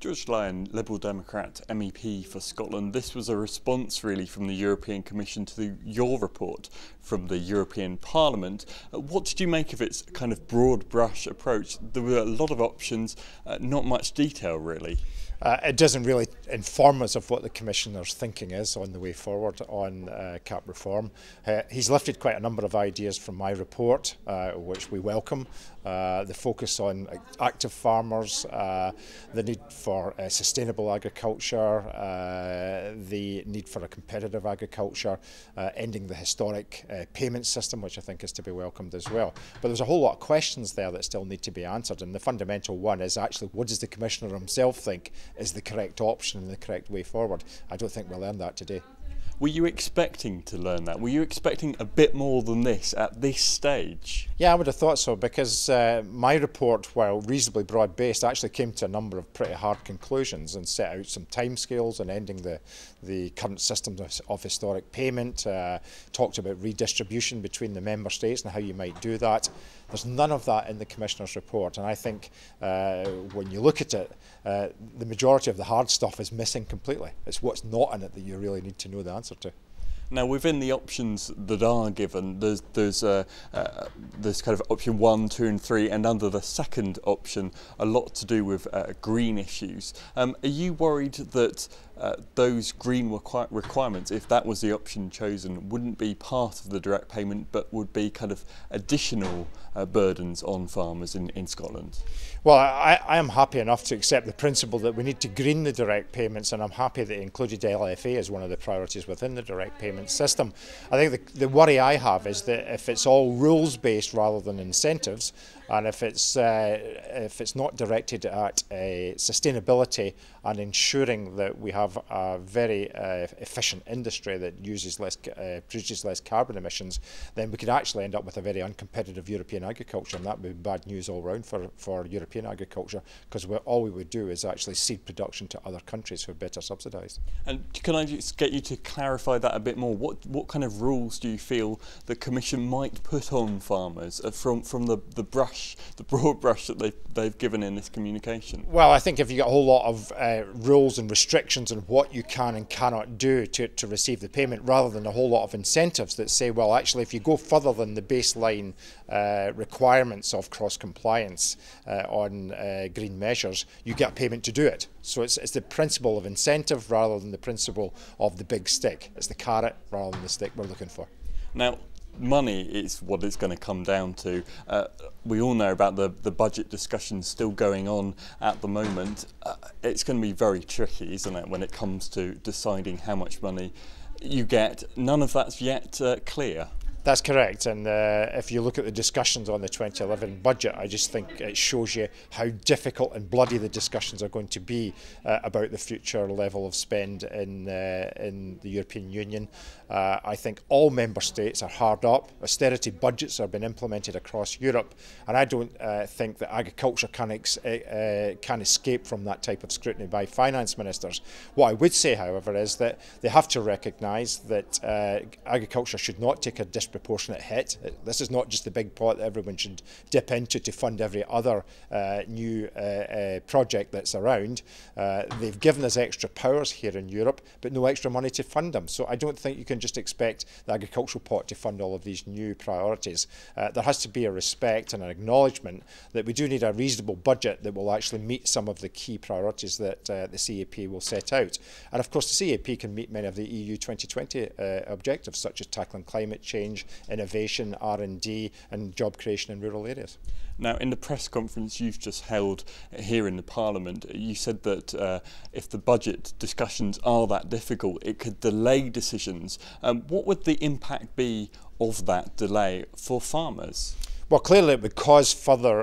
George Lyon, Liberal Democrat MEP for Scotland. This was a response really from the European Commission to your report from the European Parliament. What did you make of its kind of broad brush approach? There were a lot of options, not much detail really. It doesn't really inform us of what the Commissioner's thinking is on the way forward on CAP reform. He's lifted quite a number of ideas from my report, which we welcome. The focus on active farmers, the need for sustainable agriculture, the need for a competitive agriculture, ending the historic payment system, which I think is to be welcomed as well. But there's a whole lot of questions there that still need to be answered, and the fundamental one is actually, what does the Commissioner himself think is the correct option and the correct way forward? I don't think we'll learn that today. Were you expecting to learn that? Were you expecting a bit more than this at this stage? Yeah, I would have thought so, because my report, while reasonably broad-based, actually came to a number of pretty hard conclusions and set out some timescales on ending the current system of historic payment, talked about redistribution between the member states and how you might do that. There's none of that in the Commissioner's report, and I think when you look at it, the majority of the hard stuff is missing completely. It's what's not in it that you really need to know the answer to. Now, within the options that are given, there's kind of option 1, 2 and 3, and under the second option, a lot to do with green issues. Are you worried that those green requirements, if that was the option chosen, wouldn't be part of the direct payment but would be kind of additional burdens on farmers in Scotland? Well, I am happy enough to accept the principle that we need to green the direct payments, and I'm happy that it included LFA as one of the priorities within the direct payment system. I think the worry I have is that if it's all rules-based rather than incentives, and if it's not directed at sustainability and ensuring that we have a very efficient industry that produces less carbon emissions, then we could actually end up with a very uncompetitive European agriculture, and that would be bad news all round for European agriculture, because all we would do is actually cede production to other countries who are better subsidised. And can I just get you to clarify that a bit more? What kind of rules do you feel the Commission might put on farmers from the broad brush that they've given in this communication? Well, I think if you get a whole lot of rules and restrictions on what you can and cannot do to receive the payment, rather than a whole lot of incentives that say, well, actually, if you go further than the baseline requirements of cross-compliance on green measures, you get payment to do it. So it's the principle of incentive rather than the principle of the big stick. It's the carrot rather than the stick we're looking for. Now, money is what it's going to come down to. We all know about the budget discussions still going on at the moment. It's going to be very tricky, isn't it, when it comes to deciding how much money you get. None of that's yet clear. That's correct, and if you look at the discussions on the 2011 budget, I just think it shows you how difficult and bloody the discussions are going to be about the future level of spend in the European Union. I think all member states are hard up. Austerity budgets are being implemented across Europe, and I don't think that agriculture can escape from that type of scrutiny by finance ministers. What I would say, however, is that they have to recognise that agriculture should not take a disproportionate hit. This is not just the big pot that everyone should dip into to fund every other new project that's around. They've given us extra powers here in Europe, but no extra money to fund them. So I don't think you can just expect the agricultural pot to fund all of these new priorities. There has to be a respect and an acknowledgement that we do need a reasonable budget that will actually meet some of the key priorities that the CAP will set out. And of course the CAP can meet many of the EU 2020 objectives, such as tackling climate change, innovation, R&D and job creation in rural areas. Now, in the press conference you've just held here in the Parliament, you said that if the budget discussions are that difficult, it could delay decisions. What would the impact be of that delay for farmers? Well, clearly it would cause further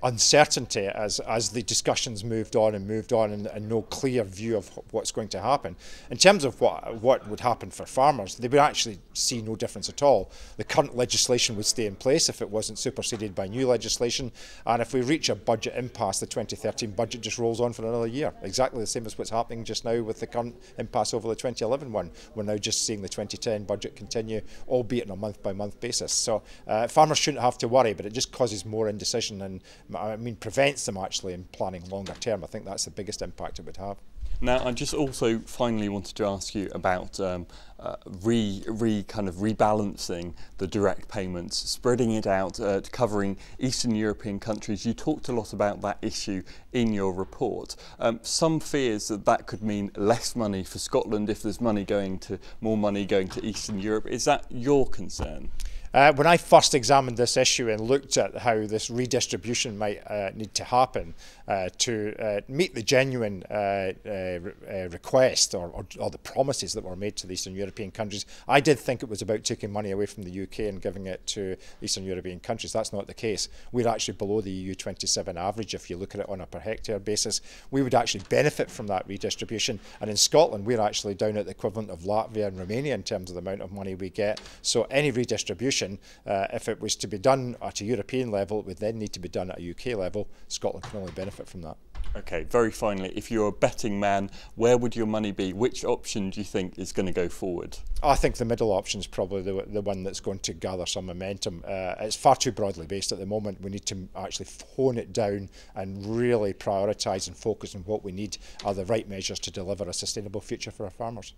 uncertainty as the discussions moved on and no clear view of what's going to happen. In terms of what would happen for farmers, they would actually see no difference at all. The current legislation would stay in place if it wasn't superseded by new legislation, and if we reach a budget impasse, the 2013 budget just rolls on for another year. Exactly the same as what's happening just now with the current impasse over the 2011 one. We're now just seeing the 2010 budget continue, albeit on a month-by-month basis. So farmers shouldn't shouldn't have to worry, but it just causes more indecision and, I mean, prevents them actually in planning longer term. I think that's the biggest impact it would have. Now, I just also finally wanted to ask you about kind of rebalancing the direct payments, spreading it out, covering Eastern European countries. You talked a lot about that issue in your report. Some fears that that could mean less money for Scotland if there's more money going to Eastern Europe. Is that your concern? When I first examined this issue and looked at how this redistribution might need to happen to meet the genuine request or the promises that were made to the Eastern European countries, I did think it was about taking money away from the UK and giving it to Eastern European countries. That's not the case. We're actually below the EU 27 average if you look at it on a per hectare basis. We would actually benefit from that redistribution, and in Scotland we're actually down at the equivalent of Latvia and Romania in terms of the amount of money we get. So any redistribution, if it was to be done at a European level, it would then need to be done at a UK level. Scotland can only benefit from that. Okay, very finally, if you're a betting man, where would your money be? Which option do you think is going to go forward? I think the middle option is probably the one that's going to gather some momentum. It's far too broadly based at the moment. We need to actually hone it down and really prioritise and focus on what we need are the right measures to deliver a sustainable future for our farmers.